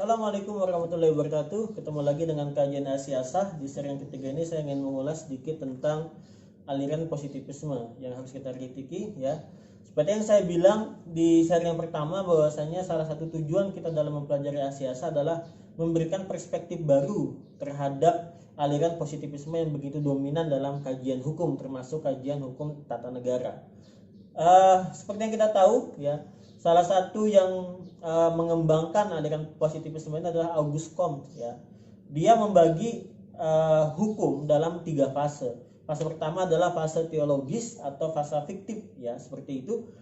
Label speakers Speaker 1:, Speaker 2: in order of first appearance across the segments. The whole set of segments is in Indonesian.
Speaker 1: Assalamualaikum warahmatullahi wabarakatuh. Ketemu lagi dengan kajian Asiasah. Di seri yang ketiga ini saya ingin mengulas sedikit tentang aliran positivisme yang harus kita kritiki ya. Seperti yang saya bilang di seri yang pertama, bahwasanya salah satu tujuan kita dalam mempelajari Asiasah adalah memberikan perspektif baru terhadap aliran positivisme yang begitu dominan dalam kajian hukum, termasuk kajian hukum tata negara. Seperti yang kita tahu ya, salah satu yang mengembangkan aliran positivisme ini adalah Auguste Comte ya. Dia membagi hukum dalam 3 fase. Fase pertama adalah fase teologis atau fase fiktif ya, seperti itu.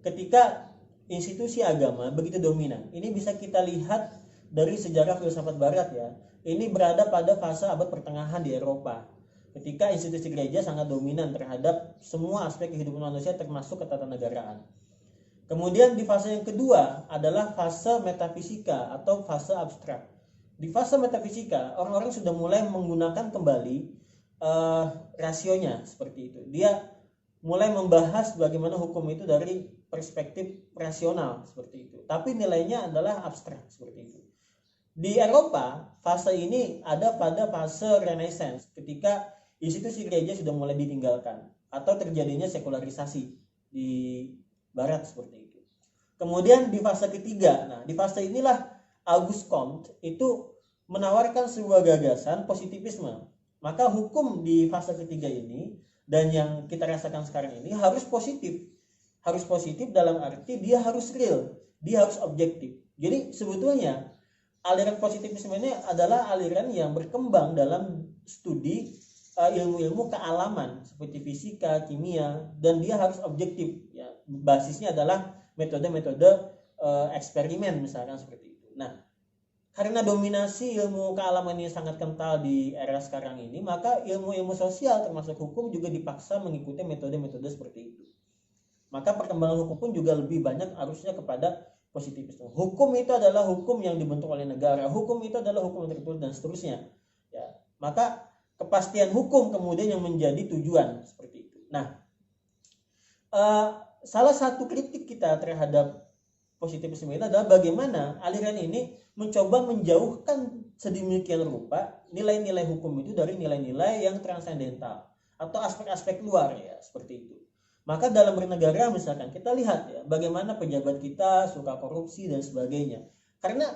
Speaker 1: Ketika institusi agama begitu dominan, ini bisa kita lihat dari sejarah filsafat barat ya. Ini berada pada fase abad pertengahan di Eropa, ketika institusi gereja sangat dominan terhadap semua aspek kehidupan manusia termasuk ketatanegaraan. Kemudian di fase yang kedua adalah fase metafisika atau fase abstrak. Di fase metafisika orang-orang sudah mulai menggunakan kembali rasionya, seperti itu. Dia mulai membahas bagaimana hukum itu dari perspektif rasional, seperti itu. Tapi nilainya adalah abstrak, seperti itu. Di Eropa fase ini ada pada fase Renaissance, ketika institusi gereja sudah mulai ditinggalkan atau terjadinya sekularisasi di Barat, seperti itu. Kemudian di fase ketiga, nah di fase inilah Auguste Comte itu menawarkan sebuah gagasan positivisme. Maka hukum di fase ketiga ini dan yang kita rasakan sekarang ini harus positif. Harus positif dalam arti dia harus real, dia harus objektif. Jadi sebetulnya aliran positivisme ini adalah aliran yang berkembang dalam studi ilmu-ilmu kealaman seperti fisika, kimia, dan dia harus objektif ya. Basisnya adalah metode-metode eksperimen misalkan, seperti itu. Nah, karena dominasi ilmu kealaman ini sangat kental di era sekarang ini, maka ilmu-ilmu sosial termasuk hukum juga dipaksa mengikuti metode-metode seperti itu. Maka perkembangan hukum pun juga lebih banyak arusnya kepada positivisme. Hukum itu adalah hukum yang dibentuk oleh negara, hukum itu adalah hukum yang tertulis dan seterusnya. Ya, maka kepastian hukum kemudian yang menjadi tujuan, seperti itu. Nah, salah satu kritik kita terhadap positivisme ini adalah bagaimana aliran ini mencoba menjauhkan sedemikian rupa nilai-nilai hukum itu dari nilai-nilai yang transendental atau aspek-aspek luar ya, seperti itu. Maka dalam bernegara misalkan kita lihat ya, bagaimana pejabat kita suka korupsi dan sebagainya. Karena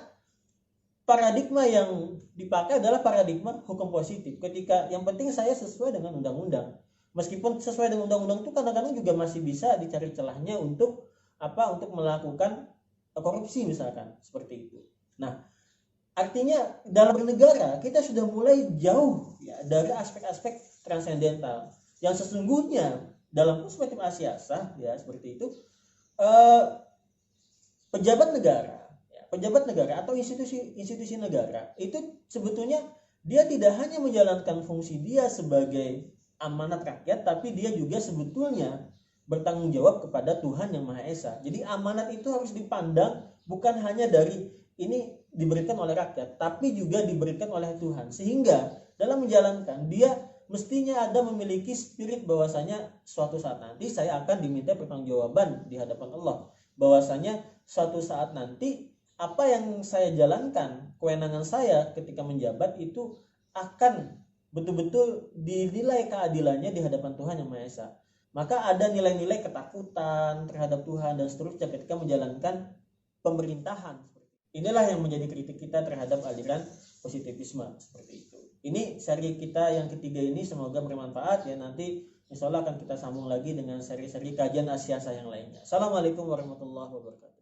Speaker 1: paradigma yang dipakai adalah paradigma hukum positif. Ketika yang penting saya sesuai dengan undang-undang. Meskipun sesuai dengan undang-undang itu kadang-kadang juga masih bisa dicari celahnya untuk untuk melakukan korupsi misalkan, seperti itu. Nah, artinya dalam bernegara kita sudah mulai jauh ya dari aspek-aspek transendental yang sesungguhnya dalam perspektif Asiasah ya, seperti itu. Pejabat negara atau institusi negara itu sebetulnya dia tidak hanya menjalankan fungsi dia sebagai amanat rakyat, tapi dia juga sebetulnya bertanggung jawab kepada Tuhan Yang Maha Esa. Jadi amanat itu harus dipandang bukan hanya dari ini diberikan oleh rakyat, tapi juga diberikan oleh Tuhan. Sehingga dalam menjalankan dia mestinya ada memiliki spirit bahwasanya suatu saat nanti saya akan diminta pertanggungjawaban di hadapan Allah. Bahwasanya suatu saat nanti apa yang saya jalankan, kewenangan saya ketika menjabat itu akan betul-betul dinilai keadilannya di hadapan Tuhan Yang Maha Esa. Maka ada nilai-nilai ketakutan terhadap Tuhan dan seterusnya ketika menjalankan pemerintahan. Inilah yang menjadi kritik kita terhadap aliran positivisme, seperti itu. Ini seri kita yang ketiga ini semoga bermanfaat ya. Nanti insya Allah akan kita sambung lagi dengan seri-seri kajian Asiasah yang lainnya. Assalamualaikum warahmatullahi wabarakatuh.